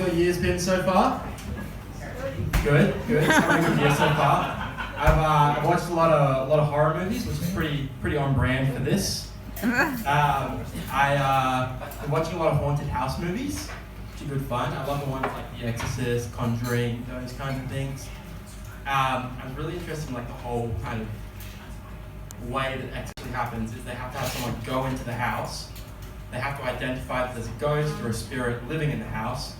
your years been so far? Good. It's having a good year so far. I've watched a lot of horror movies, which is pretty on brand for this. I've been watching a lot of haunted house movies, which are good fun. I love the ones like The Exorcist, Conjuring, those kinds of things. I was really interested in like the whole kind of way that actually happens is they have to have someone go into the house. They have to identify that there's a ghost or a spirit living in the house.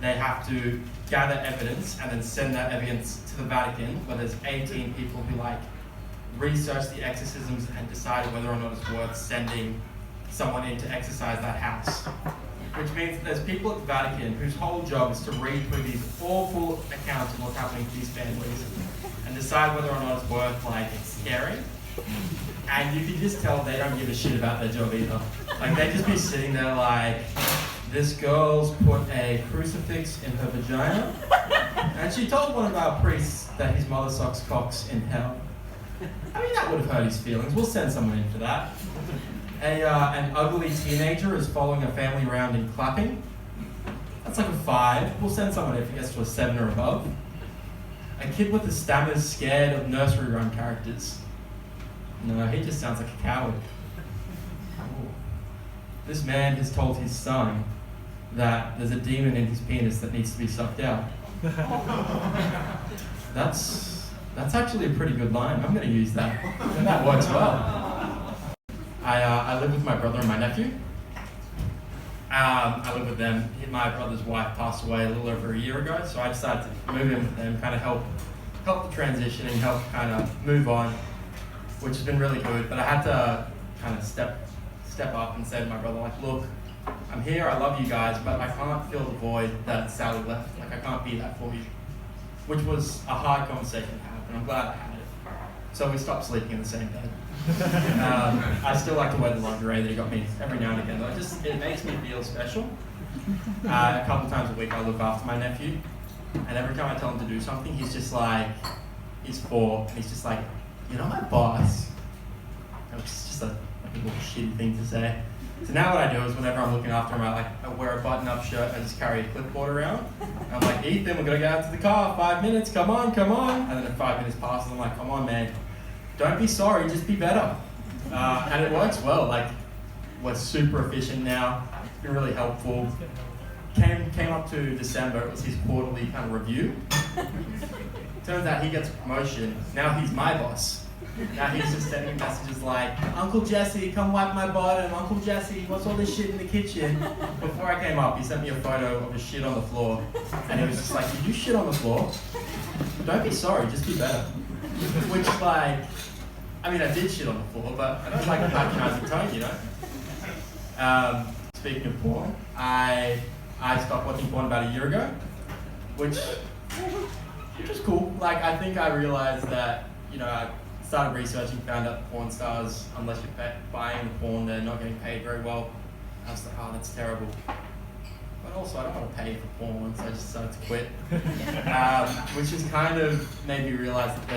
They have to gather evidence and then send that evidence to the Vatican, where there's 18 people who like research the exorcisms and decide whether or not it's worth sending someone in to exorcise that house. Which means that there's people at the Vatican whose whole job is to read through these awful accounts of what's happening to these families and decide whether or not it's worth like scaring. And you can just tell they don't give a shit about their job either. Like they just be sitting there like, this girl's put a crucifix in her vagina, and she told one of our priests that his mother sucks cocks in hell. I mean, that would have hurt his feelings. We'll send someone in for that. An ugly teenager is following a family around and clapping. That's like a 5. We'll send someone if he gets to a 7 or above. A kid with a stammer's scared of nursery rhyme characters. No, he just sounds like a coward. This man has told his son that there's a demon in his penis that needs to be sucked out. That's actually a pretty good line. I'm going to use that. And that works well. I live with my brother and my nephew. I live with them. My brother's wife passed away a little over a year ago, so I decided to move in with them, kind of help the transition and help kind of move on, which has been really good. But I had to kind of step up and say to my brother, like, look, I'm here, I love you guys, but I can't fill the void that Sally left. Like, I can't be that for you. Which was a hard conversation to have, and I'm glad I had it. So we stopped sleeping in the same bed. I still like to wear the lingerie that he got me every now and again. Though. It makes me feel special. A couple times a week I look after my nephew, and every time I tell him to do something, he's just like, he's 4, and he's just like, you're not my boss. It's just a little shitty thing to say. So now what I do is whenever I'm looking after him, I wear a button-up shirt, I just carry a clipboard around. I'm like, Ethan, we're gonna go out to the car, 5 minutes, come on. And then if 5 minutes passes, I'm like, come on, man. Don't be sorry, just be better. And it works well. Like, we're super efficient now. It's been really helpful. Came up to December, it was his quarterly kind of review. Turns out he gets a promotion. Now he's my boss. Now he's just sending messages like, Uncle Jesse, come wipe my bottom. Uncle Jesse, what's all this shit in the kitchen? Before I came up, he sent me a photo of a shit on the floor. And he was just like, did you shit on the floor? Don't be sorry, just be better. Which like, I mean, I did shit on the floor, but I don't like a patronizing tone, you know? Speaking of porn, I stopped watching porn about a year ago, which was cool. Like, I think I realized that, you know, I started researching, found out porn stars, unless you're buying the porn, they're not getting paid very well. I was like, oh, that's terrible. But also, I don't want to pay for porn, so I just decided to quit. Which has kind of made me realize that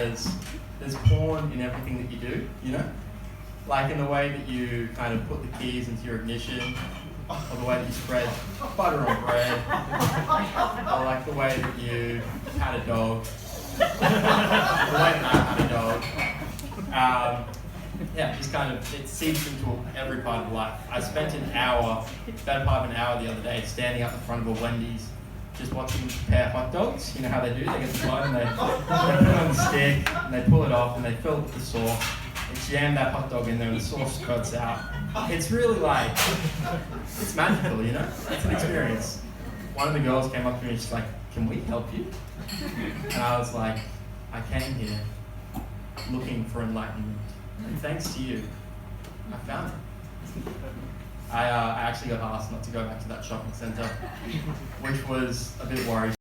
there's porn in everything that you do, you know? Like in the way that you kind of put the keys into your ignition, or the way that you spread butter on bread, or like the way that you pat a dog, the way that I pat a dog. Yeah, just kind of, it seeps into every part of life. I spent better part of an hour the other day, standing up in front of a Wendy's, just watching them prepare hot dogs. You know how they do? They get the bun and they put it on the stick, and they pull it off, and they fill it with the sauce. They jam that hot dog in there, and the sauce spurts out. It's really like, it's magical, you know? It's an experience. One of the girls came up to me and she's like, can we help you? And I was like, I came here looking for enlightenment. And thanks to you, I found it. I actually got asked not to go back to that shopping centre, which was a bit worrisome.